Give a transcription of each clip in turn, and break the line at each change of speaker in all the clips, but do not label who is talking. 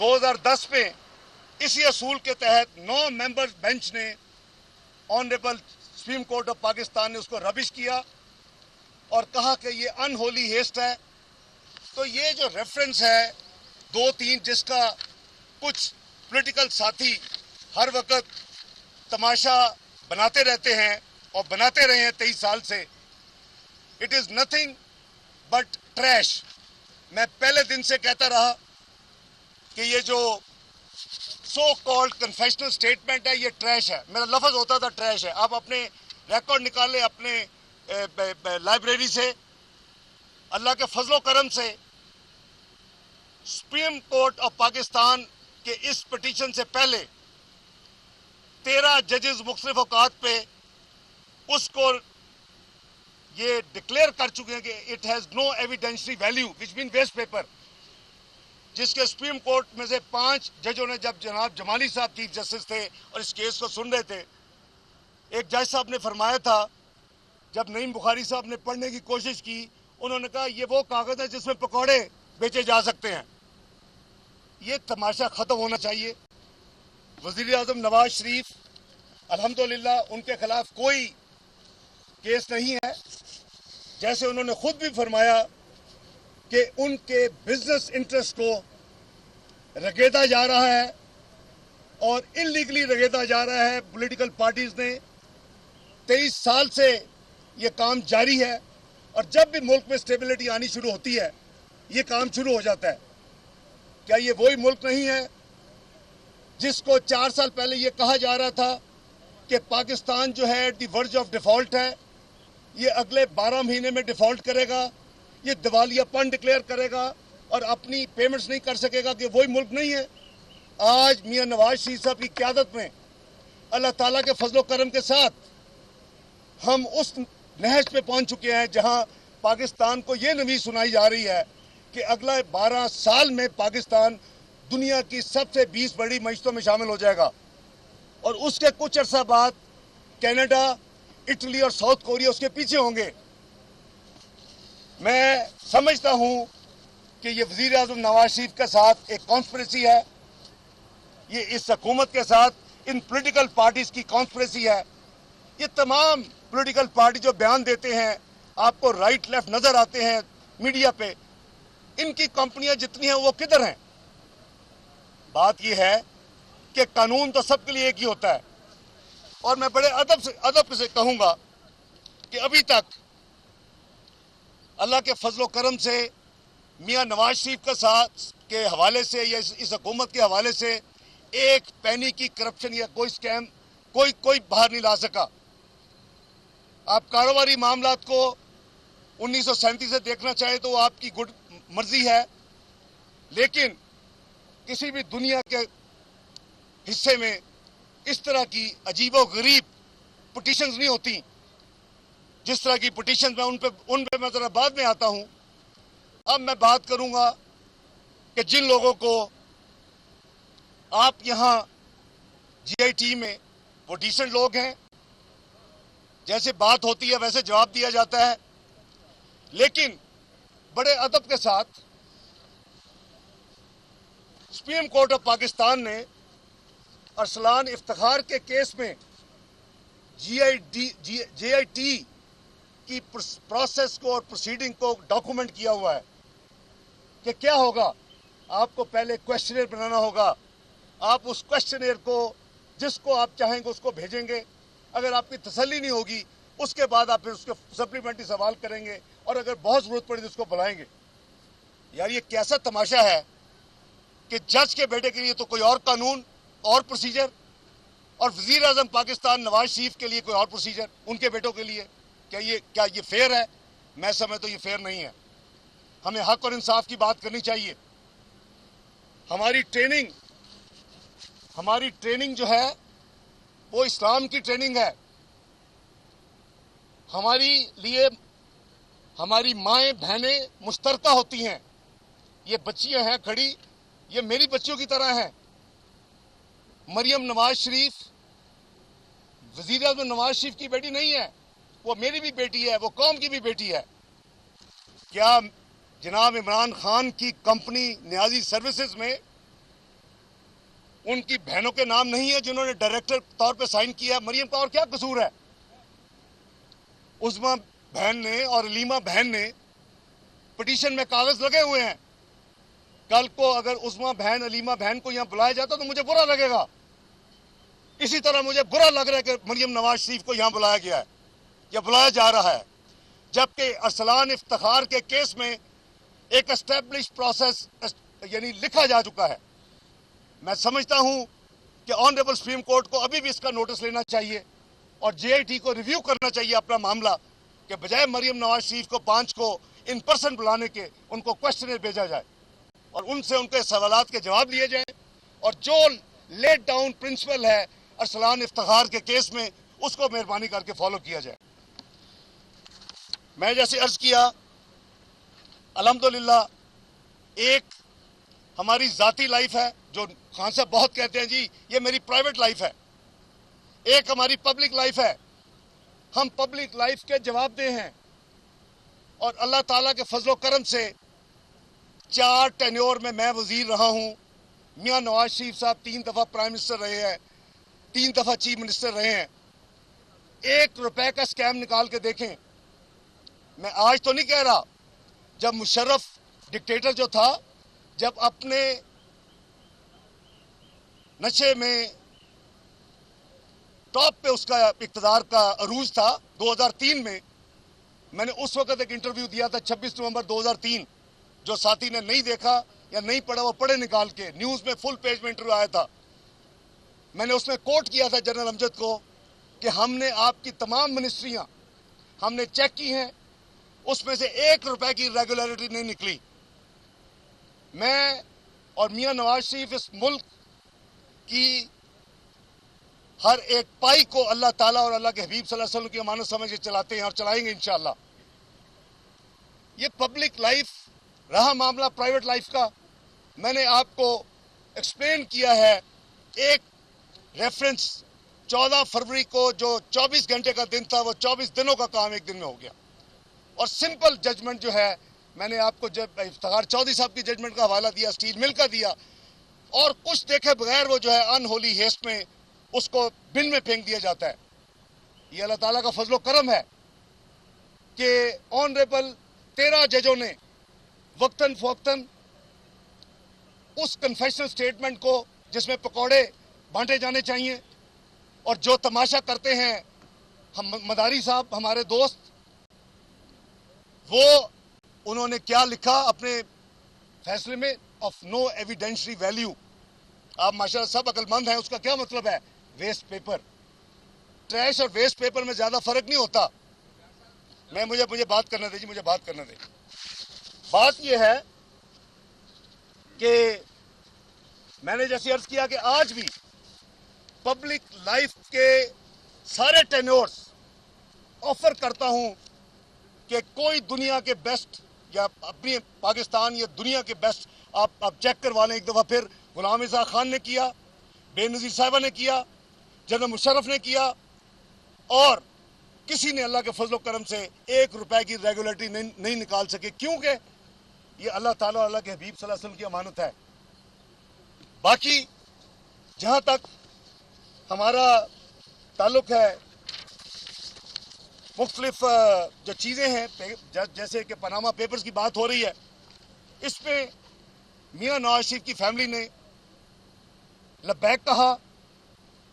2010 میں اسی اصول کے تحت 9 ممبر بینچ نے honourable supreme court of Pakistan نے اس کو ربش کیا اور کہا کہ یہ ان ہولی ہیسٹ ہے. تو یہ جو ریفرنس ہے 2-3 جس کا کچھ پولیٹیکل ساتھی ہر وقت تماشا بناتے رہتے ہیں اور بناتے رہے ہیں 23 سال سے, it is nothing but trash. میں پہلے دن سے کہتا رہا کہ یہ جو سو کالڈ کنفیشنل سٹیٹمنٹ ہے یہ ٹریش ہے. میرا لفظ ہوتا تھا ٹریش ہے. آپ اپنے ریکارڈ نکالے اپنے لائبریری سے. اللہ کے فضل و کرم سے سپریم کورٹ آف پاکستان کے اس پٹیشن سے پہلے 13 ججز مختلف اوقات پہ اس کو یہ ڈکلیئر کر چکے ہیں کہ it has no evidentiary value which mean waste paper, جس کے سپریم کورٹ میں سے 5 ججوں نے, جب جناب جمالی صاحب چیف جسٹس تھے اور اس کیس کو سن رہے تھے, ایک جج صاحب نے فرمایا تھا جب نعیم بخاری صاحب نے پڑھنے کی کوشش کی, انہوں نے کہا یہ وہ کاغذ ہے جس میں پکوڑے بیچے جا سکتے ہیں. یہ تماشا ختم ہونا چاہیے. وزیر اعظم نواز شریف الحمدللہ ان کے خلاف کوئی کیس نہیں ہے. جیسے انہوں نے خود بھی فرمایا کہ ان کے بزنس انٹرسٹ کو رگیدا جا رہا ہے اور انلیگلی رگیدا جا رہا ہے. پولیٹیکل پارٹیز نے 23 سال سے یہ کام جاری ہے اور جب بھی ملک میں سٹیبلٹی آنی شروع ہوتی ہے یہ کام شروع ہو جاتا ہے. کیا یہ وہی ملک نہیں ہے جس کو 4 سال پہلے یہ کہا جا رہا تھا کہ پاکستان جو ہے دی ورج آف ڈیفالٹ ہے, یہ اگلے 12 مہینے میں ڈیفالٹ کرے گا, یہ دیوالیہ پن ڈکلیئر کرے گا اور اپنی پیمنٹس نہیں کر سکے گا؟ کہ وہی ملک نہیں ہے. آج میاں نواز شریف صاحب کی قیادت میں اللہ تعالیٰ کے فضل و کرم کے ساتھ ہم اس نہج پہ پہنچ چکے ہیں جہاں پاکستان کو یہ نوید سنائی جا رہی ہے کہ اگلے 12 سال میں پاکستان دنیا کی سب سے 20 بڑی معیشتوں میں شامل ہو جائے گا, اور اس کے کچھ عرصہ بعد کینیڈا, اٹلی اور ساؤتھ کوریا اس کے پیچھے ہوں گے. میں سمجھتا ہوں کہ یہ وزیر اعظم نواز شریف کے ساتھ ایک کانسپریسی ہے, یہ اس حکومت کے ساتھ ان پولیٹیکل پارٹیز کی کانسپریسی ہے. یہ تمام پولیٹیکل پارٹی جو بیان دیتے ہیں آپ کو رائٹ لیفٹ نظر آتے ہیں میڈیا پہ, ان کی کمپنیاں جتنی ہیں وہ کدھر ہیں؟ بات یہ ہے کہ قانون تو سب کے لیے ایک ہی ہوتا ہے, اور میں بڑے ادب سے کہوں گا کہ ابھی تک اللہ کے فضل و کرم سے میاں نواز شریف کے ساتھ کے حوالے سے یا اس حکومت کے حوالے سے ایک پینی کی کرپشن یا کوئی سکیم کوئی باہر نہیں لا سکا. آپ کاروباری معاملات کو 1937 سے دیکھنا چاہیں تو وہ آپ کی گڈ مرضی ہے, لیکن کسی بھی دنیا کے حصے میں اس طرح کی عجیب و غریب پٹیشنز نہیں ہوتی جس طرح کی پٹیشن میں ان پہ میں ذرا بعد میں آتا ہوں. اب میں بات کروں گا کہ جن لوگوں کو آپ یہاں جی آئی ٹی میں وہ ڈیسنٹ لوگ ہیں, جیسے بات ہوتی ہے ویسے جواب دیا جاتا ہے, لیکن بڑے ادب کے ساتھ سپریم کورٹ آف پاکستان نے ارسلان افتخار کے کیس میں جے آئی ٹی کی پروسیس کو اور پروسیڈنگ کو ڈاکومنٹ کیا ہوا ہے کہ کیا ہوگا. آپ کو پہلے کویسچنئر بنانا ہوگا, آپ اس کویسچنئر کو جس کو آپ چاہیں گے اس کو بھیجیں گے, اگر آپ کی تسلی نہیں ہوگی اس کے بعد آپ پھر اس کے سپلیمنٹری سوال کریں گے, اور اگر بہت ضرورت پڑی تو اس کو بلائیں گے. یار یہ کیسا تماشا ہے کہ جج کے بیٹے کے لیے تو کوئی اور قانون اور پروسیجر, اور وزیر اعظم پاکستان نواز شریف کے لیے کوئی اور پروسیجر ان کے بیٹوں کے لیے. کیا یہ فیئر ہے؟ میں سمجھتا تو یہ فیئر نہیں ہے. ہمیں حق اور انصاف کی بات کرنی چاہیے. ہماری ٹریننگ جو ہے وہ اسلام کی ٹریننگ ہے. ہماری لیے ہماری مائیں بہنیں مشترکہ ہوتی ہیں. یہ بچیاں ہیں کھڑی, یہ میری بچیوں کی طرح ہیں. مریم نواز شریف وزیر اعظم نواز شریف کی بیٹی نہیں ہے, وہ میری بھی بیٹی ہے, وہ قوم کی بھی بیٹی ہے. کیا جناب عمران خان کی کمپنی نیازی سروسز میں ان کی بہنوں کے نام نہیں ہے جنہوں نے ڈائریکٹر طور پہ سائن کیا. مریم کا اور کیا قصور ہے؟ عظمیٰ بہن نے اور علیمہ بہن نے پٹیشن میں کاغذ لگے ہوئے ہیں. کل کو اگر عظمیٰ بہن علیمہ بہن کو یہاں بلایا جاتا تو مجھے برا لگے گا. اسی طرح مجھے برا لگ رہا ہے کہ مریم نواز شریف کو یہاں بلایا گیا ہے یا بلایا جا رہا ہے، جبکہ ارسلان افتخار کے کیس میں ایک اسٹیبلش پروسیس یعنی لکھا جا چکا ہے. میں سمجھتا ہوں کہ آنریبل سپریم کورٹ کو ابھی بھی اس کا نوٹس لینا چاہیے اور جے آئی ٹی کو ریویو کرنا چاہیے اپنا معاملہ، کہ بجائے مریم نواز شریف کو 5 کو ان پرسن بلانے کے ان کو کوشچنر بھیجا جائے اور ان سے ان کے سوالات کے جواب لیے جائیں، اور جو لیٹ ڈاؤن پرنسپل ہے ارسلان افتخار کے کیس میں اس کو مہربانی کر کے فالو کیا جائے. میں جیسے عرض کیا، الحمدللہ ایک ہماری ذاتی لائف ہے جو خان صاحب بہت کہتے ہیں جی یہ میری پرائیویٹ لائف ہے، ایک ہماری پبلک لائف ہے. ہم پبلک لائف کے جواب دہ ہیں اور اللہ تعالیٰ کے فضل و کرم سے 4 ٹینیور میں وزیر رہا ہوں. میاں نواز شریف صاحب 3 دفعہ پرائم منسٹر رہے ہیں، 3 دفعہ چیف منسٹر رہے ہیں. 1 روپے کا سکیم نکال کے دیکھیں. میں آج تو نہیں کہہ رہا، جب مشرف ڈکٹیٹر جو تھا، جب اپنے نشے میں ٹاپ پہ اس کا اقتدار کا عروج تھا 2003 میں نے اس وقت ایک انٹرویو دیا تھا 26 نومبر 2003، جو ساتھی نے نہیں دیکھا یا نہیں پڑھا وہ پڑھے نکال کے، نیوز میں فل پیج میں انٹرویو آیا تھا. میں نے اس میں کوٹ کیا تھا جنرل امجد کو کہ ہم نے آپ کی تمام منسٹریاں ہم نے چیک کی ہیں، اس میں سے 1 روپے کی ریگولیرٹی نہیں نکلی. میں اور میاں نواز شریف اس ملک کی ہر ایک پائی کو اللہ تعالیٰ اور اللہ کے حبیب صلی اللہ علیہ وسلم کی امانت سمجھ کے چلاتے ہیں اور چلائیں گے انشاءاللہ. یہ پبلک لائف رہا معاملہ پرائیویٹ لائف کا، میں نے آپ کو ایکسپلین کیا ہے. ایک ریفرنس 14 فروری کو جو 24 گھنٹے کا دن تھا وہ 24 دنوں کا کام ایک دن میں ہو گیا. اور سمپل ججمنٹ جو ہے میں نے آپ کو جب افتخار چودھری صاحب کی ججمنٹ کا حوالہ دیا، اسٹیل مل کا دیا، اور کچھ دیکھے بغیر وہ جو ہے ان ہولی ہیسٹ میں اس کو بن میں پھینک دیا جاتا ہے. یہ اللہ تعالیٰ کا فضل و کرم ہے کہ آنریبل 13 ججوں نے وقتاً فوقتاً اس کنفیشنل سٹیٹمنٹ کو جس میں پکوڑے بانٹے جانے چاہیے اور جو تماشا کرتے ہیں ہم مداری صاحب ہمارے دوست، وہ انہوں نے کیا لکھا اپنے فیصلے میں، آف نو ایویڈینشری ویلیو. آپ ماشاءاللہ سب عقل مند ہیں، اس کا کیا مطلب ہے؟ Waste paper. ٹریش اور ویسٹ پیپر میں زیادہ فرق نہیں ہوتا. مجھے بات کرنا دے جی، مجھے بات کرنا دے. بات یہ ہے کہ میں نے جیسے عرض کیا کہ آج بھی پبلک لائف کے سارے ٹینیورز آفر کرتا ہوں کہ کوئی دنیا کے بیسٹ یا اپنی پاکستان یا دنیا کے بیسٹ آپ چیک کروا لیں ایک دفعہ پھر. غلام رضا خان نے کیا، بے نظیر صاحبہ نے کیا، جنرل مشرف نے کیا، اور کسی نے اللہ کے فضل و کرم سے 1 روپے کی ریگولیٹری نہیں نکال سکے، کیونکہ یہ اللہ تعالیٰ اور اللہ کے حبیب صلی اللہ علیہ وسلم کی امانت ہے. باقی جہاں تک ہمارا تعلق ہے مختلف جو چیزیں ہیں جیسے کہ پاناما پیپرز کی بات ہو رہی ہے، اس پہ میاں نواز شریف کی فیملی نے لبیک کہا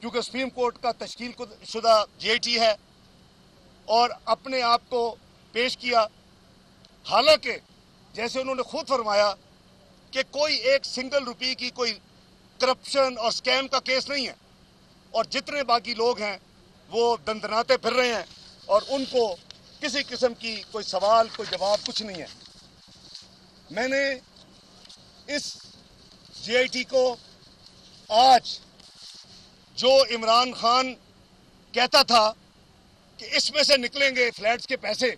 کیونکہ سپریم کورٹ کا تشکیل شدہ جے آئی ٹی ہے، اور اپنے آپ کو پیش کیا. حالانکہ جیسے انہوں نے خود فرمایا کہ کوئی ایک سنگل روپی کی کوئی کرپشن اور سکیم کا کیس نہیں ہے، اور جتنے باقی لوگ ہیں وہ دندناتے پھر رہے ہیں اور ان کو کسی قسم کی کوئی سوال کوئی جواب کچھ نہیں ہے. میں نے اس جے آئی ٹی کو آج جو عمران خان کہتا تھا کہ اس میں سے نکلیں گے فلیٹس کے پیسے،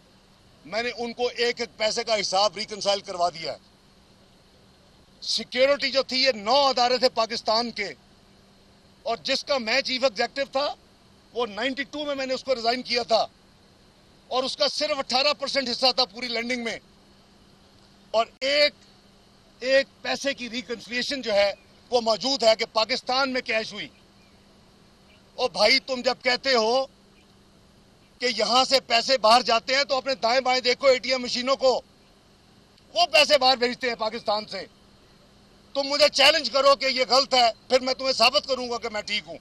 میں نے ان کو 1 پیسے کا حساب ریکنسائل کروا دیا ہے. سیکیورٹی جو تھی یہ 9 ادارے تھے پاکستان کے، اور جس کا میں چیف ایگزیکٹو تھا وہ 92 میں نے اس کو ریزائن کیا تھا، اور اس کا صرف 18% حصہ تھا پوری لینڈنگ میں، اور ایک پیسے کی ریکنسیلیشن جو ہے وہ موجود ہے کہ پاکستان میں کیش ہوئی. اور بھائی تم جب کہتے ہو کہ یہاں سے پیسے باہر جاتے ہیں تو اپنے دائیں بائیں دیکھو اے ٹی ایم مشینوں کو, وہ پیسے باہر بھیجتے ہیں پاکستان سے. تم مجھے چیلنج کرو کہ یہ غلط ہے, پھر میں تمہیں ثابت کروں گا کہ میں ٹھیک ہوں.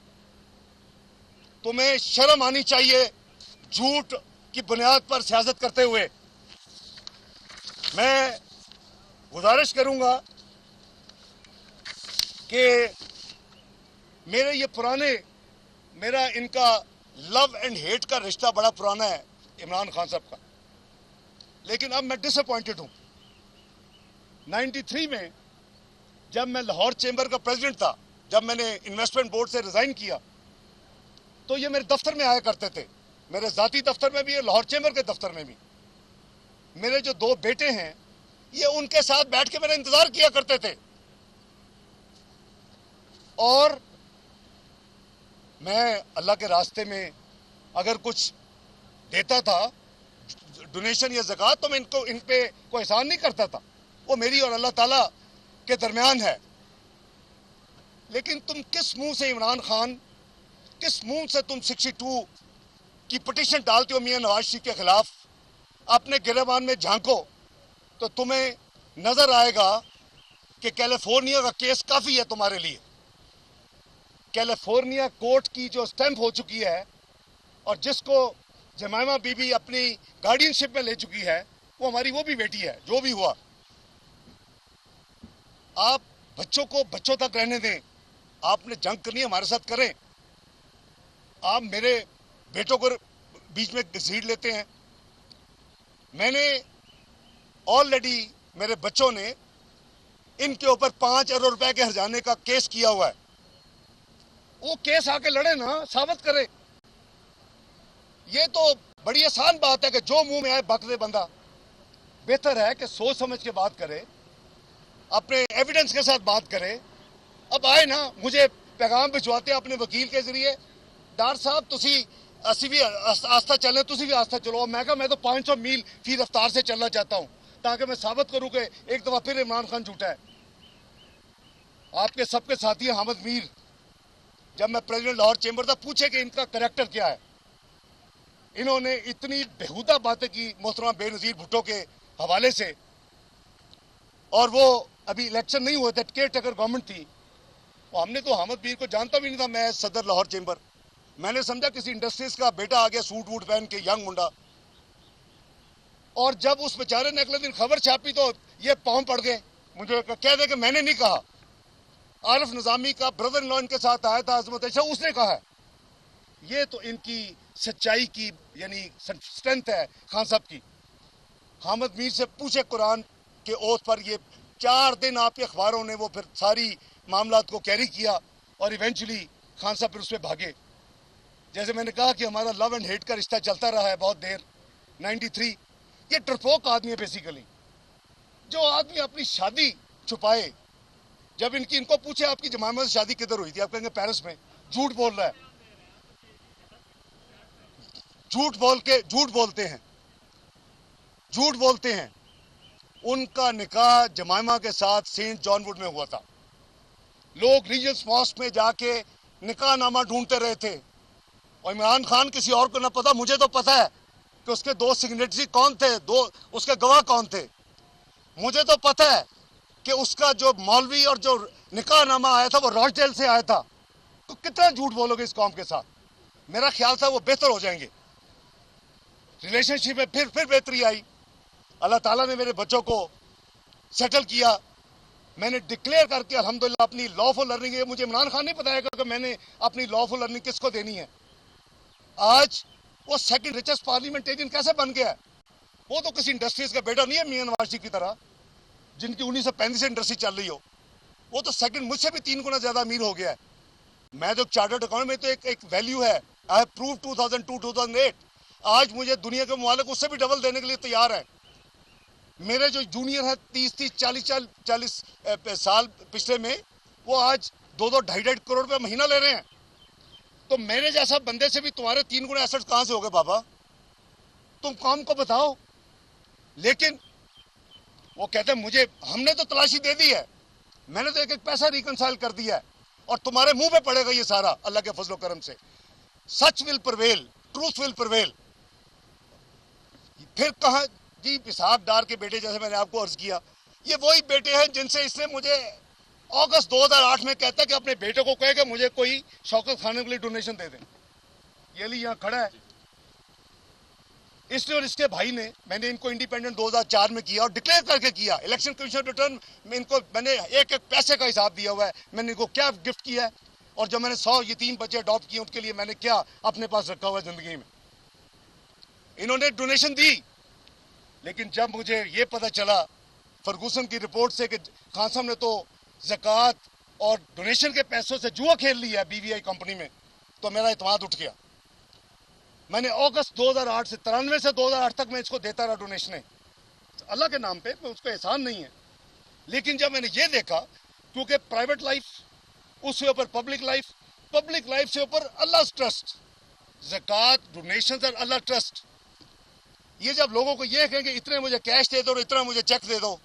تمہیں شرم آنی چاہیے جھوٹ کی بنیاد پر سیاست کرتے ہوئے. میں گزارش کروں گا کہ میرا ان کا لو اینڈ ہیٹ کا رشتہ بڑا پرانا ہے عمران خان صاحب کا, لیکن اب میں ڈس اپوائنٹڈ ہوں. 93 میں جب میں لاہور چیمبر کا پریزیڈنٹ تھا, جب میں نے انویسٹمنٹ بورڈ سے ریزائن کیا, تو یہ میرے دفتر میں آیا کرتے تھے, میرے ذاتی دفتر میں بھی اور لاہور چیمبر کے دفتر میں بھی. میرے جو 2 بیٹے ہیں یہ ان کے ساتھ بیٹھ کے میرا انتظار کیا کرتے تھے. اور میں اللہ کے راستے میں اگر کچھ دیتا تھا ڈونیشن یا زکوٰۃ, تو میں ان پہ کوئی احسان نہیں کرتا تھا, وہ میری اور اللہ تعالیٰ کے درمیان ہے. لیکن تم کس منہ سے عمران خان, کس منہ سے تم 62 کی پٹیشن ڈالتے ہو میاں نواز شریف کے خلاف؟ اپنے گریبان میں جھانکو تو تمہیں نظر آئے گا کہ کیلیفورنیا کا کیس کافی ہے تمہارے لیے. کیلیفورنیا کورٹ کی جو سٹیمپ ہو چکی ہے اور جس کو جمائمہ بی بی اپنی گارڈین شپ میں لے چکی ہے, وہ ہماری وہ بھی بیٹی ہے. جو بھی ہوا, آپ بچوں کو بچوں تک رہنے دیں. آپ نے جنگ کرنی ہے ہمارے ساتھ کریں. آپ میرے بیٹوں کو بیچ میں گھسیٹ لیتے ہیں. میں نے آلریڈی, میرے بچوں نے ان کے اوپر 5 ارب روپے کے ہرجانے کا کیس کیا ہوا ہے. وہ کیس آ کے لڑے نا, ثابت کرے. یہ تو بڑی آسان بات ہے کہ جو منہ میں آئے بک دے بندہ. بہتر ہے کہ سوچ سمجھ کے بات کرے, اپنے ایویڈنس کے ساتھ بات کرے. اب آئے نا, مجھے پیغام بھجواتے ہیں اپنے وکیل کے ذریعے, ڈاکٹر صاحب تسی اسی بھی آستہ چلیں, تسی بھی آستہ چلو. میں کہا میں تو 500 میل فی رفتار سے چلنا چاہتا ہوں تاکہ میں ثابت کروں کہ ایک دفعہ پھر عمران خان جھوٹا ہے. آپ کے سب کے ساتھی ہیں حامد میر, جب میں پریزیڈنٹ لاہور چیمبر تھا, پوچھے کہ ان کا کریکٹر کیا ہے. انہوں نے اتنی بےہودہ باتیں کی محترمہ بے نظیر بھٹو کے حوالے سے, اور وہ ابھی الیکشن نہیں ہوئے تھے, کیئر ٹیکر گورنمنٹ تھی. ہم نے تو حامد میر کو جانتا بھی نہیں تھا, میں صدر لاہور چیمبر. میں نے سمجھا کسی انڈسٹریز کا بیٹا آ گیا سوٹ ووٹ پہن کے, ینگ منڈا. اور جب اس بیچارے نے اگلے دن خبر چھاپی تو یہ پاؤں پڑ گئے. مجھے کہہ دے کہ میں نے نہیں کہا. عارف نظامی کا برادر ان لا ان کے ساتھ آیا تھا, عظمت شاہ, اس نے کہا ہے. یہ تو ان کی سچائی کی یعنی سٹرینتھ ہے خان صاحب کی. حامد میر سے پوچھے قرآن کے اوتھ پر, یہ 4 دن آپ کے اخباروں نے وہ پھر ساری معاملات کو کیری کیا اور ایونچولی خان صاحب پھر اس پہ بھاگے. جیسے میں نے کہا کہ ہمارا لو اینڈ ہیٹ کا رشتہ چلتا رہا ہے بہت دیر. 93 یہ ڈرپوک آدمی ہے بیسیکلی, جو آدمی اپنی شادی چھپائے. جب ان کو پوچھے آپ کی جمائمہ سے شادی کدھر ہوئی تھی, آپ کہیں گے پیرس میں. جھوٹ بول رہا ہے, جھوٹ بولتے ہیں. ان کا نکاح جمائمہ کے ساتھ سینٹ جان ووڈ میں ہوا تھا. لوگ ریجنس ماسک میں جا کے نکاح نامہ ڈھونڈتے رہے تھے, اور عمران خان کسی اور کو نہ پتا, مجھے تو پتا ہے کہ اس کے 2 سگنیٹری کون تھے, 2 اس کے گواہ کون تھے. مجھے تو پتا ہے کہ اس کا جو مولوی اور جو نکاح نامہ آیا تھا وہ راچ ڈیل سے آیا تھا. تو کتنا جھوٹ بولو گے اس قوم کے ساتھ؟ میرا خیال تھا وہ بہتر ہو جائیں گے, ریلیشن شپ میں پھر بہتری آئی. اللہ تعالیٰ نے میرے بچوں کو سیٹل کیا. میں نے ڈکلیئر کر کے الحمدللہ اپنی لا فل ارننگ, مجھے عمران خان نہیں بتایا کہ میں نے اپنی لا فل ارننگ کس کو دینی ہے. آج وہ سیکنڈ ریچسٹ پارلیمنٹیرین کیسے بن گیا ہے؟ وہ تو کسی انڈسٹریز کا بیٹا نہیں ہے میاں نواز شریف کی طرح, جن کی 1935 سے انڈسٹری چل رہی ہو. وہ تو سیکنڈ مجھ سے بھی 3 گنا زیادہ امیر ہو گیا ہے. میں تو چارٹرڈ اکاؤنٹ میں تو ایک ویلیو ہے. I have proof 2002-2008. آج مجھے دنیا کے ممالک اس سے بھی ڈبل دینے کے لیے تیار ہیں. میرے جو جونیئر ہیں 30-40 سال پچھلے میں, وہ آج 2-2.5 کروڑ روپے مہینہ لے رہے ہیں. تو میرے جیسا بندے سے بھی تمہارے 3 گنا ایسٹ کہاں سے ہو گئے بابا؟ تم قوم کو بتاؤ. لیکن وہ کہتے ہیں مجھے, ہم نے تو تلاشی دے دی ہے. میں نے تو ایک ایک پیسہ ریکنسائل کر دیا ہے اور تمہارے منہ پہ پڑے گا یہ سارا اللہ کے فضل و کرم سے. سچ ول پرویل, ٹروتھ ول پرویل. پھر کہاں جی اسحاق ڈار کے بیٹے, جیسے میں نے آپ کو عرض کیا, یہ وہی بیٹے ہیں جن سے اس نے مجھے اگست 2008 میں کہتا ہے کہ اپنے بیٹے کو کہے کہ مجھے کوئی شوکت خانے کے لیے ڈونیشن دے دیں. یہ لی یہاں کھڑا ہے, اس نے اور اس کے بھائی نے. میں نے ان کو انڈیپینڈنٹ 2004 میں کیا اور ڈکلیئر کر کے کیا. الیکشن کمیشن ریٹرن میں ان کو میں نے ایک ایک پیسے کا حساب دیا ہوا ہے. میں نے ان کو کیا گفٹ کیا ہے اور جو میں نے 100 یتیم بچے اڈاپٹ کیے ان کے لیے میں نے کیا اپنے پاس رکھا ہوا ہے زندگی میں. انہوں نے ڈونیشن دی, لیکن جب مجھے یہ پتہ چلا فرگوسن کی رپورٹ سے کہ خان صاحب نے تو زکوٰۃ اور ڈونیشن کے پیسوں سے جوا کھیل لیا ہے BVI کمپنی میں, تو میرا اعتماد اٹھ گیا. میں نے اگست 2008 سے 93 سے 2008 تک میں اس کو دیتا رہا ڈونیشنیں اللہ کے نام پہ, اس کو احسان نہیں ہے. لیکن جب میں نے یہ دیکھا, کیونکہ پرائیویٹ لائف اس سے اوپر پبلک لائف سے اوپر اللہ ٹرسٹ, زکوٰۃ ڈونیشنز اور اللہ ٹرسٹ. یہ جب لوگوں کو یہ کہیں کہ اتنے مجھے کیش دے دو اور اتنا مجھے چیک دے دو,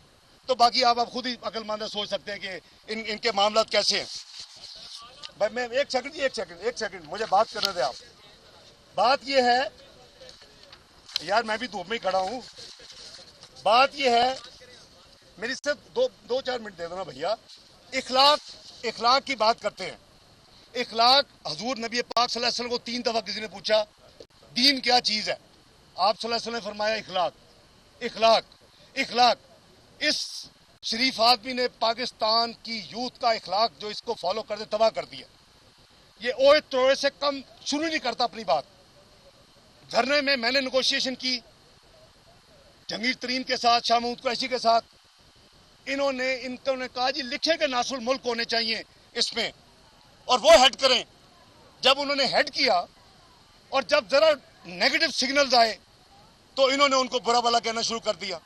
تو باقی آپ خود ہی عقل مند سوچ سکتے ہیں کہ ان کے معاملات کیسے ہیں. بھائی میں ایک سیکنڈ مجھے بات کرنے دیں آپ. بات یہ ہے یار, میں بھی دھوپ میں ہی کھڑا ہوں. بات یہ ہے, میری صرف 2-4 منٹ دے دو نا بھیا. اخلاق کی بات کرتے ہیں. اخلاق, حضور نبی پاک صلی اللہ علیہ وسلم کو 3 دفعہ کسی نے پوچھا دین کیا چیز ہے, آپ صلی اللہ علیہ وسلم نے فرمایا اخلاق. اس شریف آدمی نے پاکستان کی یوتھ کا اخلاق جو اس کو فالو کرتے تباہ کر دیا. یہ اوے توڑے سے کم شروع نہیں کرتا اپنی بات. دھرنے میں نے نیگوشیشن کی جہانگیر ترین کے ساتھ, شاہ محمود قریشی کے ساتھ. انہوں نے کہا جی لکھے کہ ناصر الملک ہونے چاہیے اس میں اور وہ ہیڈ کریں. جب انہوں نے ہیڈ کیا اور جب ذرا نیگیٹو سگنلز آئے تو انہوں نے ان کو برا بلا کہنا شروع کر دیا.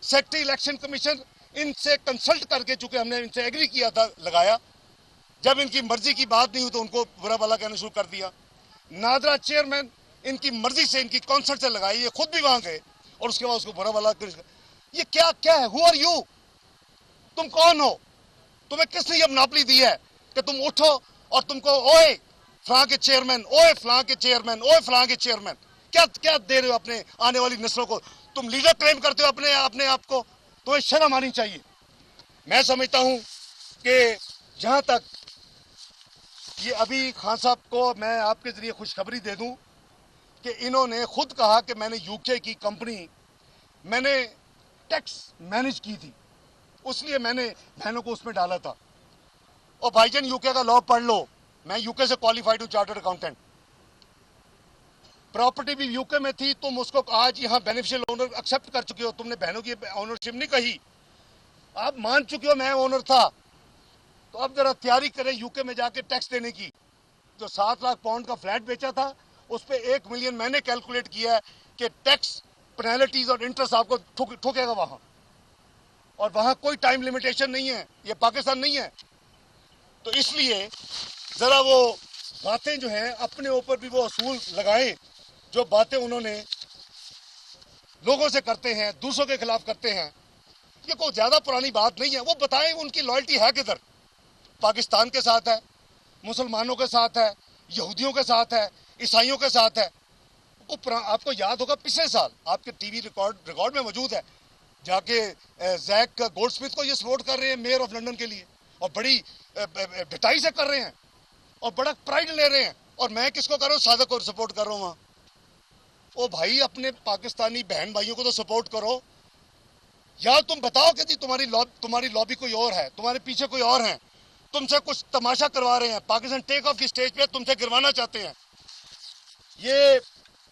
سیکٹری الیکشن کمیشن ان سے کنسلٹ کر کے, چونکہ ہم نے ان سے ایگری کیا تھا, لگایا. جب ان کی مرضی کی بات نہیں ہوئی تو ان کو برا بلا کہنا شروع کر دیا. نادرا چیئرمین ان کی مرضی سے, ان کی کانسرٹ سے لگائی, یہ خود بھی وہاں گئے اور اس کے بعد اس کو برا بلا. یہ کیا ہے؟ Who are you? تم کون ہو؟ تمہیں کس نے یہ مناپلی دی ہے کہ تم اٹھو اور تم کو اوئے فلاں کے چیئرمین, اوئے فلاں کے چیئرمین, اوئے فلاں کے چیئرمین. کیا دے رہے ہو اپنے آنے والی نسلوں کو؟ تم لیڈر کلیم کرتے ہو اپنے آپ کو, تمہیں شرم آنی چاہیے. میں سمجھتا ہوں کہ جہاں تک یہ ابھی خان صاحب کو میں آپ کے ذریعے خوشخبری دے دوں کہ انہوں نے خود کہا کہ میں نے UK کی کمپنی, میں نے ٹیکس مینج کی تھی, اس لیے میں نے بہنوں کو اس میں ڈالا تھا. اور بھائی جان UK کا لا پڑھ لو, میں UK سے کوالیفائڈ ہوں, چارٹرڈ اکاؤنٹنٹ. پراپرٹی بھی UK میں تھی, تم اس کو آج یہاں بینیفیشل اونر ایکسیپٹ کر چکے ہو. تم نے بہنوں کی اونرشپ نہیں کہی, آپ مان چکے ہو میں اونر تھا. تو اب ذرا تیاری کریں UK میں جا کے ٹیکس دینے کی. جو 7 لاکھ پاؤنڈ کا فلیٹ بیچا تھا اس پہ 1 ملین میں نے کیلکولیٹ کیا ہے کہ ٹیکس پینلٹیز اور انٹرسٹ آپ کو ٹھوکے گا وہاں, اور وہاں کوئی ٹائم لیمیٹیشن نہیں ہے. یہ پاکستان نہیں ہے. تو اس لیے ذرا وہ باتیں جو ہیں اپنے اوپر بھی وہ اصول لگائیں جو باتیں انہوں نے لوگوں سے کرتے ہیں, دوسروں کے خلاف کرتے ہیں. یہ کوئی زیادہ پرانی بات نہیں ہے. وہ بتائیں ان کی لائلٹی ہے کدھر؟ پاکستان کے ساتھ ہے, مسلمانوں کے ساتھ ہے, یہودیوں کے ساتھ ہے, عیسائیوں کے ساتھ ہے. آپ کو یاد ہوگا پچھلے سال آپ کے ٹی وی ریکارڈ میں موجود ہے, جا کے زیک گولڈ سمتھ کو یہ سپورٹ کر رہے ہیں میئر آف لنڈن کے لیے, اور بڑی ڈٹائی سے کر رہے ہیں اور بڑا پرائڈ لے رہے ہیں. اور میں کس کو کر رہا ہوں؟ صادق کو سپورٹ کر رہا ہوں وہاں. او بھائی, اپنے پاکستانی بہن بھائیوں کو تو سپورٹ کرو. یا تم بتاؤ کہ جی تمہاری لابی کوئی اور ہے, تمہارے پیچھے کوئی اور ہیں, تم سے کچھ تماشا کروا رہے ہیں, پاکستان ٹیک آف کی سٹیج پہ تم سے گروانا چاہتے ہیں. یہ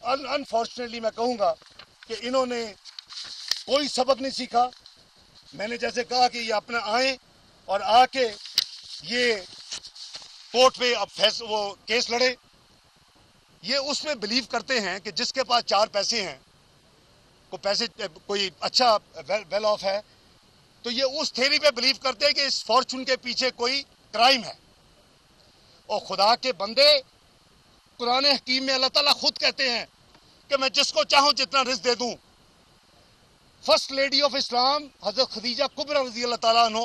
انفارچونیٹلی میں کہوں گا کہ انہوں نے کوئی سبق نہیں سیکھا. میں نے جیسے کہا کہ یہ اپنا آئیں اور آ کے یہ کورٹ پہ اب وہ کیس لڑے. یہ اس میں بلیو کرتے ہیں کہ جس کے پاس 4 پیسے ہیں, کوئی اچھا ویل آف ہے, تو یہ اس تھیوری پہ بلیو کرتے ہیں کہ اس فارچون کے پیچھے کوئی کرائم ہے. اور خدا کے بندے, قرآن حکیم میں اللہ تعالیٰ خود کہتے ہیں کہ میں جس کو چاہوں جتنا رزق دے دوں. فرسٹ لیڈی آف اسلام حضرت خدیجہ کبریٰ رضی اللہ تعالیٰ عنہ,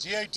JIT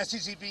SCCP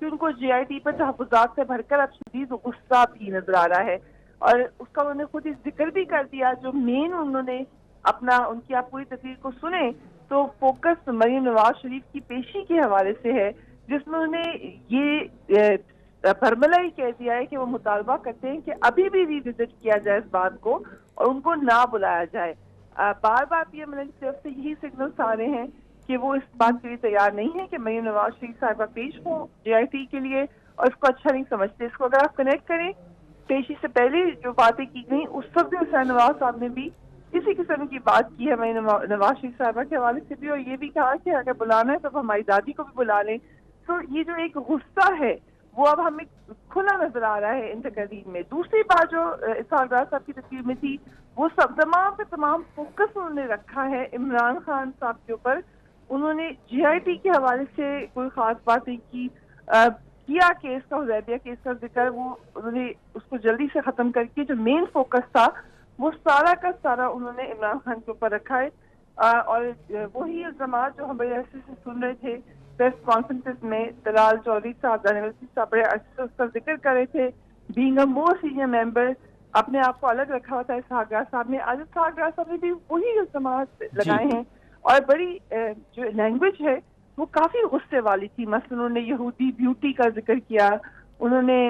کہ ان کو GIT پر تحفظات سے بھر کر اب شدید غصہ بھی نظر آ رہا ہے، اور اس کا انہوں نے خود ذکر بھی کر دیا. جو مین انہوں نے ان کی آپ پوری تقریر کو سنیں تو فوکس مریم نواز شریف کی پیشی کے حوالے سے ہے، جس میں انہوں نے یہ برملا ہی کہہ دیا ہے کہ وہ مطالبہ کرتے ہیں کہ ابھی بھی ریوزٹ کیا جائے اس بات کو اور ان کو نہ بلایا جائے. بار بار PMLN کی طرف سے یہی سگنلز آ رہے ہیں کہ وہ اس بات کے لیے تیار نہیں ہے کہ مریم نواز شریف صاحبہ پیش ہوں GIT کے لیے، اور اس کو اچھا نہیں سمجھتے. اس کو اگر آپ کنیکٹ کریں پیشی سے پہلے جو باتیں کی گئیں، اس وقت بھی حسین نواز صاحب نے بھی اسی قسم کی بات کی ہے مریم نواز شریف صاحبہ کے حوالے سے بھی، اور یہ بھی کہا کہ اگر بلانا ہے تو ہماری دادی کو بھی بلا لیں. تو یہ جو ایک غصہ ہے وہ اب ہمیں کھلا نظر آ رہا ہے ان تقریر میں. دوسری بات جو اسحاق ڈار صاحب کی تقریر میں تھی، وہ تمام فوکس انہوں نے رکھا ہے عمران خان صاحب کے اوپر. انہوں نے GIT کے حوالے سے کوئی خاص بات نہیں کی. کیا کیس کا، حدیبیہ کیس کا ذکر، وہ انہوں نے اس کو جلدی سے ختم کر کے جو مین فوکس تھا وہ سارا کا سارا انہوں نے عمران خان کے اوپر رکھا ہے. اور وہی الزامات جو ہم بڑے عرصے سے سن رہے تھے پریس کانفرنسز میں، طلال چودھری صاحب یونیورسٹی صاحب بڑے عرصے سے اس کا ذکر کر رہے تھے. Being a more senior member اپنے آپ کو الگ رکھا ہوا تھا اسحاق ڈار صاحب نے. آج اسحاق ڈار صاحب نے بھی وہی الزامات لگائے ہیں، اور بڑی جو لینگویج ہے وہ کافی غصے والی تھی. مثلا انہوں نے یہودی بیوٹی کا ذکر کیا، انہوں نے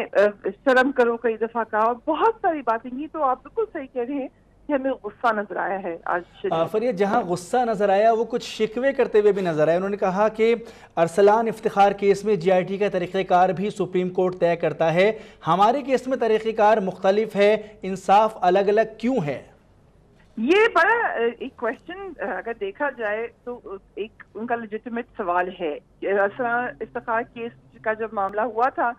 شرم کرو کئی دفعہ کہا، اور بہت ساری باتیں کی. تو آپ بالکل صحیح کہہ رہے ہیں کہ ہمیں غصہ نظر آیا ہے آج.
فریہ، جہاں غصہ نظر آیا وہ کچھ شکوے کرتے ہوئے بھی نظر آئے. انہوں نے کہا کہ ارسلان افتخار کیس میں GIT کا طریقہ کار بھی سپریم کورٹ طے کرتا ہے، ہمارے کیس میں طریقہ کار مختلف ہے، انصاف الگ الگ کیوں ہے؟
یہ بڑا ایک کویشچن اگر دیکھا جائے تو ایک ان کا لیجیٹمیٹ سوال ہے. ارسلان افتخار کیس کا جب معاملہ ہوا تھا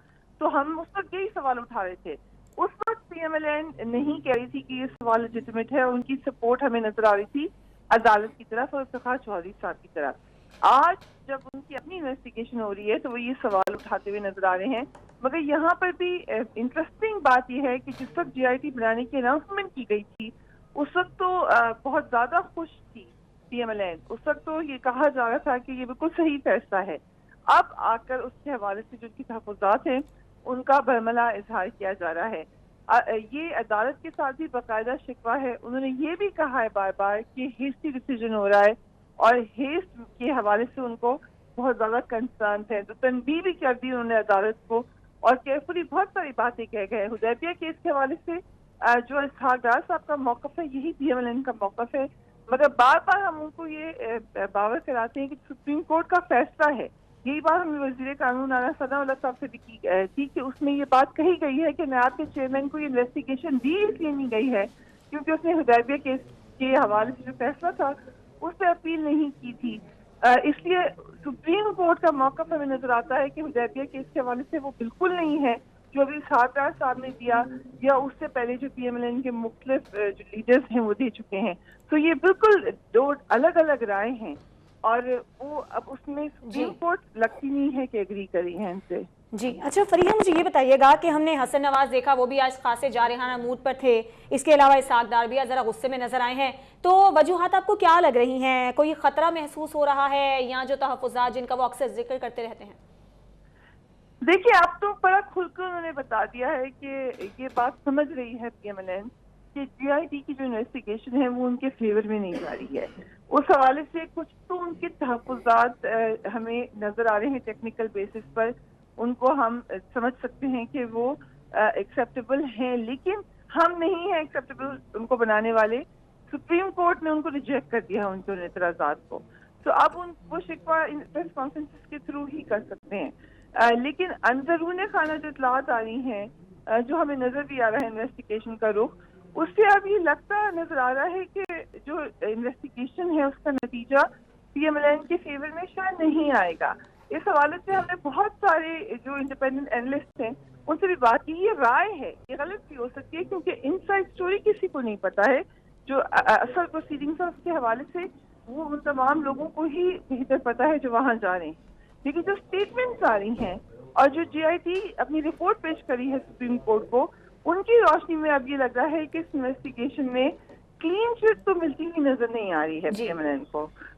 تو ہم اس وقت یہی سوال اٹھا رہے تھے. اس وقت PMLN نہیں کہہ رہی تھی کہ یہ سوال لیجیٹمیٹ ہے، ان کی سپورٹ ہمیں نظر آ رہی تھی عدالت کی طرف اور افتخار چودھری صاحب کی طرف. آج جب ان کی اپنی انویسٹیگیشن ہو رہی ہے تو وہ یہ سوال اٹھاتے ہوئے نظر آ رہے ہیں. مگر یہاں پر بھی انٹرسٹنگ بات یہ ہے کہ جس وقت GIT بنانے کی اناؤنسمنٹ کی گئی تھی اس وقت تو بہت زیادہ خوش تھی PMLN. اس وقت تو یہ کہا جا رہا تھا کہ یہ بالکل صحیح فیصلہ ہے. اب آ کر اس کے حوالے سے جو ان کی تحفظات ہیں ان کا برملا اظہار کیا جا رہا ہے. یہ عدالت کے ساتھ بھی باقاعدہ شکوہ ہے. انہوں نے یہ بھی کہا ہے بار بار کہ ہیسٹی ڈیسیجن ہو رہا ہے، اور ہیسٹ کے حوالے سے ان کو بہت زیادہ کنسرن ہے. تو تنبیہ بھی کر دی انہوں نے عدالت کو، اور کیئرفلی بہت ساری باتیں کہہ گئے. حدیبیہ کیس کے حوالے سے جو اسحاق ڈار صاحب کا موقف ہے یہی PMLN کا موقف ہے. مگر بار بار ہم ان کو یہ باور کراتے ہیں کہ سپریم کورٹ کا فیصلہ ہے. یہی بات ہمیں وزیر قانون اعلیٰ ثناء اللہ صاحب سے بھی کی تھی کہ اس میں یہ بات کہی گئی ہے کہ نیاب کے چیئرمین کو یہ انویسٹیگیشن دی اس لیے نہیں گئی ہے کیونکہ اس نے حدیبیہ کیس کے حوالے سے جو فیصلہ تھا اس پہ اپیل نہیں کی تھی. اس لیے سپریم کورٹ کا موقف ہمیں نظر آتا ہے کہ حدیبیہ کیس کے حوالے سے وہ بالکل نہیں ہے جو ابھی اسحاق ڈار صاحب نے دیا یا اس سے پہلے جو PMLN کے مختلف جو لیڈرز ہیں وہ دے چکے ہیں. تو یہ بالکل دو الگ الگ رائے ہیں، اور وہ اب اس میں سپریم کورٹ لگتی نہیں ہے کہ ایگری کری ہے ان سے.
جی اچھا فریحہ، مجھے یہ بتائیے گا کہ ہم نے حسن نواز دیکھا، وہ بھی آج خاصے جارحانہ موڈ پر تھے. اس کے علاوہ اسحاق ڈار بھی ذرا غصے میں نظر آئے ہیں. تو وجوہات آپ کو کیا لگ رہی ہیں؟ کوئی خطرہ محسوس ہو رہا ہے یا جو تحفظات جن کا وہ اکثر ذکر کرتے رہتے ہیں؟
دیکھیے اب تو بڑا کھل کر انہوں نے بتا دیا ہے کہ یہ بات سمجھ رہی ہے PMLN کہ GIT کی جو انویسٹیگیشن ہے وہ ان کے فیور میں نہیں جا رہی ہے. اس حوالے سے کچھ تو ان کے تحفظات ہمیں نظر آ رہے ہیں ٹیکنیکل بیسس پر، ان کو ہم سمجھ سکتے ہیں کہ وہ ایکسیپٹیبل ہیں، لیکن ہم نہیں ہیں ایکسیپٹیبل ان کو بنانے والے. سپریم کورٹ نے ان کو ریجیکٹ کر دیا ان کے اعتراضات کو. تو اب وہ شکوہ پریس کانفرنس کے تھرو ہی کر سکتے ہیں. لیکن اندرون خانہ جو اطلاعات آ رہی ہیں، جو ہمیں نظر بھی آ رہا ہے انویسٹیگیشن کا رخ، اس سے اب یہ لگتا نظر آ رہا ہے کہ جو انویسٹیگیشن ہے اس کا نتیجہ PMLN کے فیور میں شاید نہیں آئے گا. اس حوالے سے ہم نے بہت سارے جو انڈیپینڈنٹ اینالسٹ ہیں ان سے بھی بات کی. یہ رائے ہے، یہ غلط بھی ہو سکتی ہے کیونکہ ان سائڈ اسٹوری کسی کو نہیں پتا ہے. جو اصل پروسیڈنگز ہیں اس کے حوالے سے وہ ان تمام لوگوں کو ہی بہتر پتا ہے جو وہاں جا رہے ہیں. لیکن جو اسٹیٹمنٹس آ رہی ہیں اور جو GIT اپنی رپورٹ پیش کری ہے سپریم کورٹ کو، ان کی روشنی میں اب یہ لگ رہا ہے کہ اس انویسٹیگیشن میں کلین چٹ تو ملتی ہی نظر نہیں آ رہی ہے PMLN کو.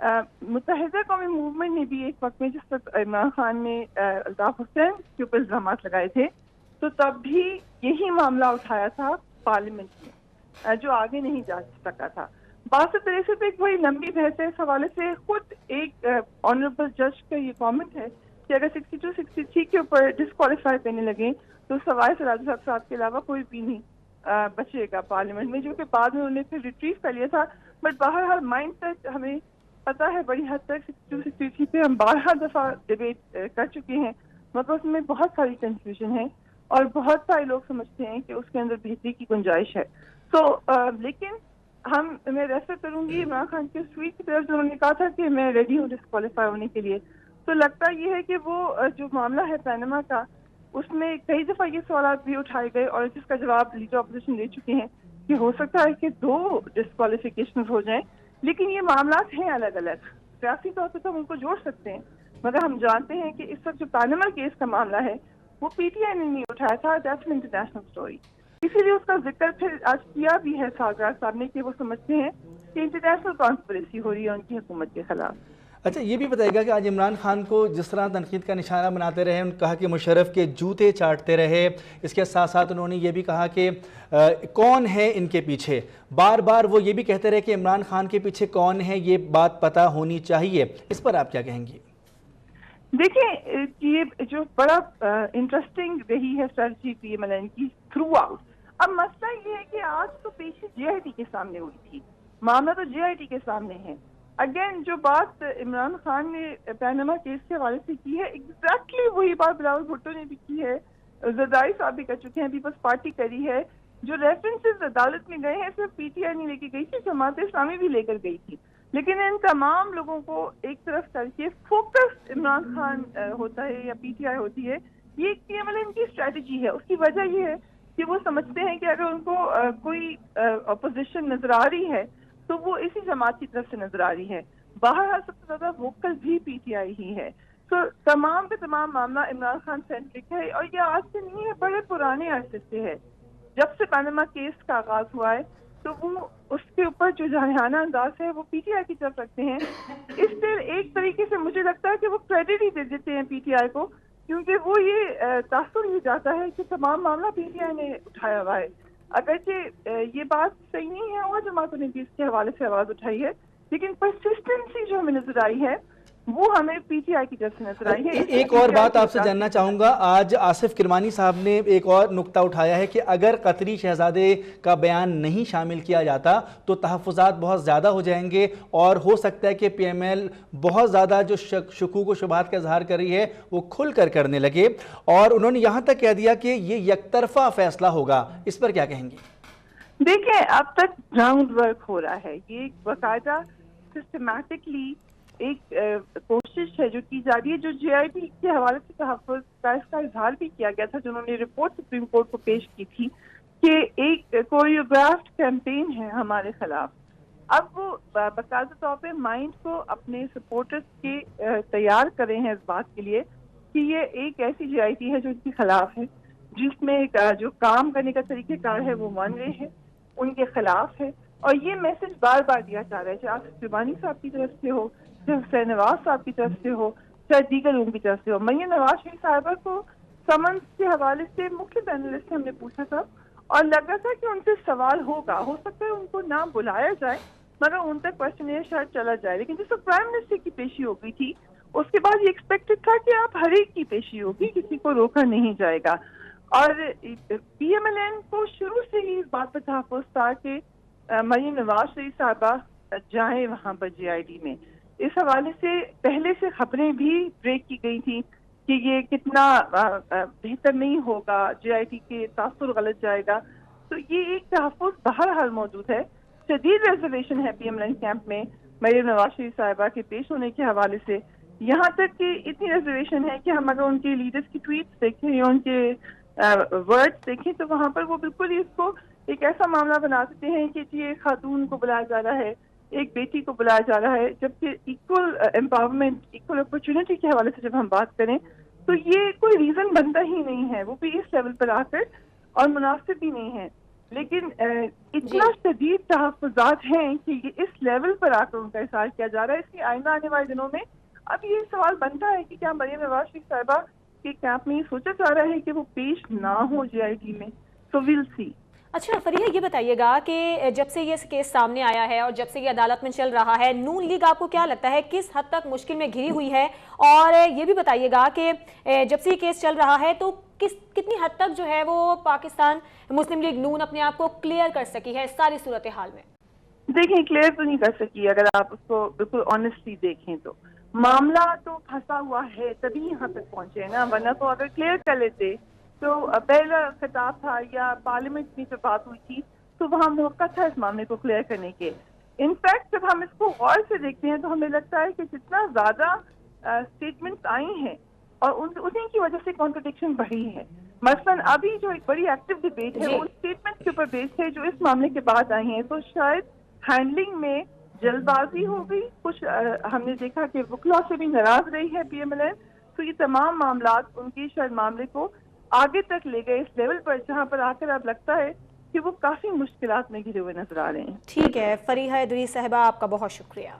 متحدہ قومی موومنٹ نے بھی ایک وقت میں جس وقت عمران خان نے الطاف حسین کے اوپر الزامات لگائے تھے تو تب بھی یہی معاملہ اٹھایا تھا پارلیمنٹ میں جو آگے نہیں جا سکا تھا. 62-63 پہ ایک بڑی لمبی بحث ہے. اس حوالے سے خود ایک آنریبل جج کا یہ کامنٹ ہے کہ اگر 62-63 کے اوپر ڈسکوالیفائی کرنے لگے تو سوائے سراج الحق صاحب کے علاوہ کوئی بھی نہیں بچے گا پارلیمنٹ میں, جو کہ بعد میں انہوں نے پھر ریٹریو کر لیا تھا. بٹ بہرحال مائنڈ تک ہمیں پتا ہے بڑی حد تک 62-63 پہ ہم 12 دفعہ ڈیبیٹ کر چکے ہیں, مگر اس میں بہت ساری کنفیوژن ہے اور بہت سارے لوگ سمجھتے ہیں کہ اس کے اندر بہتری کی گنجائش ہے. لیکن میں ریفر کروں گی عمران خان کے سویٹ کی طرف, جو انہوں نے کہا تھا کہ میں ریڈی ہوں ڈسکوالیفائی ہونے کے لیے. تو لگتا یہ ہے کہ وہ جو معاملہ ہے پینما کا, اس میں کئی دفعہ یہ سوالات بھی اٹھائے گئے اور جس کا جواب لیڈر اپوزیشن دے چکے ہیں کہ ہو سکتا ہے کہ 2 ڈسکوالیفیکیشن ہو جائیں, لیکن یہ معاملات ہیں الگ الگ. سیاسی طور پہ تو ہم ان کو جوڑ سکتے ہیں, مگر ہم جانتے ہیں کہ اس وقت جو پینما کیس کا معاملہ ہے وہ پی ٹی آئی نے نہیں اٹھایا تھا, دیٹس این انٹرنیشنل اسٹوری. اسی لیے اس کا ذکر پھر آج کیا بھی ہے ساغر صاحب نے کہ وہ سمجھتے ہیں کہ انٹرنیشنل کانسپریسی ہو رہی ہے ان کی حکومت کے خلاف.
اچھا, یہ بھی بتائے گا کہ آج عمران خان کو جس طرح تنقید کا نشانہ بناتے رہے, انہوں نے کہا کہ مشرف کے جوتے چاٹتے رہے, اس کے ساتھ ساتھ انہوں نے یہ بھی کہا کہ کون ہے ان کے پیچھے. بار بار وہ یہ بھی کہتے رہے کہ عمران خان کے پیچھے کون ہے یہ بات پتہ ہونی چاہیے. اس پر آپ کیا کہیں گی؟
دیکھیں, یہ جو بڑا انٹرسٹنگ رہی ہے اسٹریٹجی پی ایم ایل این کی تھرو آؤٹ. اب مسئلہ یہ ہے کہ آج تو پیشی جے آئی ٹی کے سامنے ہوئی تھی, معاملہ تو جے آئی ٹی کے سامنے ہے. اگین جو بات عمران خان نے پینما کیس کے حوالے سے کی ہے, ایگزیکٹلی وہی بات بلاول بھٹو نے بھی کی ہے, زرداری صاحب بھی کر چکے ہیں, پیپلز پارٹی کری ہے. جو ریفرنسز عدالت میں گئے ہیں صرف پی ٹی آئی نہیں لے کے گئی تھی, جماعت اسلامی بھی لے کر گئی تھی. لیکن ان تمام لوگوں کو ایک طرف کر کے فوکس عمران خان ہوتا ہے یا پی ٹی آئی ہوتی ہے, یہ ایک پی ایم ایل این کی اسٹریٹجی ہے. اس کی وجہ یہ ہے کہ وہ سمجھتے ہیں کہ اگر ان کو کوئی اپوزیشن نظر آ رہی ہے تو وہ اسی جماعت کی طرف سے نظر آ رہی ہے. باہر سب سے زیادہ ووکل بھی پی ٹی آئی ہی ہے. تو تمام کے تمام معاملہ عمران خان سینٹرک ہے, اور یہ آج سے نہیں ہے, بڑے پرانے عرصے سے ہے. جب سے پینما کیس کا آغاز ہوا ہے تو وہ اس کے اوپر جو جارحانہ انداز ہے وہ پی ٹی آئی کی طرف رکھتے ہیں. اس سے ایک طریقے سے مجھے لگتا ہے کہ وہ کریڈٹ ہی دے دیتے ہیں پی ٹی آئی کو, کیونکہ وہ یہ تاثر یہ جاتا ہے کہ تمام معاملہ پی ٹی آئی نے اٹھایا ہوا ہے. اگرچہ یہ بات صحیح نہیں ہے اور جماعتوں نے بھی اس کے حوالے سے آواز اٹھائی ہے, لیکن پرسسٹنسی جو ہمیں نظر آئی ہے وہ ہمیں پی ٹی آئی کی طرف سے نظر آئی ہے.
ایک اور بات آپ سے جاننا چاہوں گا, آج آصف کرمانی صاحب نے ایک اور نقطہ اٹھایا ہے کہ اگر قطری شہزادے کا بیان نہیں شامل کیا جاتا تو تحفظات بہت زیادہ ہو جائیں گے, اور ہو سکتا ہے کہ پی ایم ایل بہت زیادہ جو شکوک و شبہات کا اظہار کر رہی ہے وہ کھل کر کرنے لگے. اور انہوں نے یہاں تک کہہ دیا کہ یہ یک طرفہ فیصلہ ہوگا. اس پر کیا کہیں گے؟
دیکھیں, اب تک گراؤنڈ ورک ہو رہا ہے, یہ باقاعدہ سسٹمیٹکلی ایک کوشش ہے جو کی جا رہی ہے. جو جے آئی ٹی کے حوالے سے تحفظ کا اس کا اظہار بھی کیا گیا تھا, جنہوں نے رپورٹ سپریم کورٹ کو پیش کی تھی کہ ایک کوریوگرافڈ کیمپین ہے ہمارے خلاف. اب وہ باقاعدہ طور پہ مائنڈ کو اپنے سپورٹرز کے تیار کر رہے ہیں اس بات کے لیے کہ یہ ایک ایسی جے آئی ٹی ہے جو ان کے خلاف ہے, جس میں جو کام کرنے کا طریقہ کار ہے وہ ون وے ہے, ان کے خلاف ہے. اور یہ میسج بار بار دیا جا رہا ہے, چاہے آصف کرمانی صاحب کی طرف سے ہو, چاہے حسین نواز صاحب کی طرف سے ہو, چاہے دیگر لوگوں کی طرف سے ہو. مریم نواز شریف صاحبہ کو سمنس کے حوالے سے مختلف اینالسٹ سے ہم نے پوچھا تھا اور لگا تھا کہ ان سے سوال ہوگا, ہو سکتا ہے ان کو نہ بلایا جائے مگر ان تک کوشچن شاید چلا جائے. لیکن جس وقت پرائم منسٹر کی پیشی ہو گئی تھی اس کے بعد یہ ایکسپیکٹڈ تھا کہ آپ ہر ایک کی پیشی ہوگی, کسی کو روکا نہیں جائے گا. اور پی ایم ایل این کو شروع سے ہی اس بات پر تحفظ تھا کہ مریم نواز شریف صاحبہ جائیں وہاں پر جے آئی ڈی میں. اس حوالے سے پہلے سے خبریں بھی بریک کی گئی تھیں کہ یہ کتنا بہتر نہیں ہوگا, جے آئی ٹی کے تاثر غلط جائے گا. تو یہ ایک تحفظ بہرحال موجود ہے. شدید ریزرویشن ہے پی ایم ایل این کیمپ میں مریم نواز شریف صاحبہ کے پیش ہونے کے حوالے سے, یہاں تک کہ اتنی ریزرویشن ہے کہ ہم اگر ان کے لیڈرز کی ٹویٹس دیکھیں یا ان کے ورڈز دیکھیں تو وہاں پر وہ بالکل ہی اس کو ایک ایسا معاملہ بنا دیتے ہیں کہ جی ایک خاتون کو بلایا جا رہا ہے, ایک بیٹی کو بلایا جا رہا ہے, جبکہ ایکول امپاورمنٹ, ایکول اپرچونٹی کے حوالے سے جب ہم بات کریں تو یہ کوئی ریزن بنتا ہی نہیں ہے, وہ بھی اس لیول پر آ کر, اور مناسب بھی نہیں ہے. لیکن اتنا شدید تحفظات ہیں کہ یہ اس لیول پر آ کر ان کا احساس کیا جا رہا ہے. اس کی آئندہ آنے والے دنوں میں اب یہ سوال بنتا ہے کہ کیا مریم نواز شریف صاحبہ کے کیمپ میں یہ سوچا جا رہا ہے کہ وہ پیش نہ ہو JIT میں. سو ویل سی.
اچھا فریحہ یہ بتائیے گا کہ جب سے یہ کیس سامنے آیا ہے اور جب سے یہ عدالت میں چل رہا ہے، نون لیگ آپ کو کیا لگتا ہے کس حد تک مشکل میں گھری ہوئی ہے؟ اور یہ بھی بتائیے گا کہ جب سے یہ کیس چل رہا ہے تو کتنی حد تک جو ہے وہ پاکستان مسلم لیگ نون اپنے آپ کو کلیئر کر سکی ہے اس ساری صورتحال میں؟
دیکھیں کلیئر تو نہیں کر سکی اگر آپ اس کو بالکل آنیسٹلی دیکھیں تو. معاملہ تو پھنسا ہوا ہے تبھی یہاں تک پہنچے نا، ورنہ تو اگر کلیئر کر لیتے تو پہلا خطاب تھا یا پارلیمنٹ میں جو بات ہوئی تھی تو وہاں موقع تھا اس معاملے کو کلیئر کرنے کے. انفیکٹ جب ہم اس کو غور سے دیکھتے ہیں تو ہمیں لگتا ہے کہ جتنا زیادہ اسٹیٹمنٹس آئی ہیں اور انہیں کی وجہ سے کانٹرڈکشن بڑھی ہے. مثلاً ابھی جو ایک بڑی ایکٹیو ڈبیٹ ہے وہ اسٹیٹمنٹ کے اوپر بیس ہے جو اس معاملے کے بعد آئی ہیں. تو شاید ہینڈلنگ میں جلد بازی ہو گئی. کچھ ہم نے دیکھا کہ وکلا سے بھی ناراض رہی ہے PMLN. تو یہ تمام معاملات ان کی شاید معاملے کو آگے تک لے گئے اس لیول پر جہاں پر آ کر اب لگتا ہے کہ وہ کافی مشکلات میں گھرے ہوئے نظر آ رہے ہیں.
ٹھیک ہے فریحہ ادریس صاحبہ، آپ کا بہت شکریہ.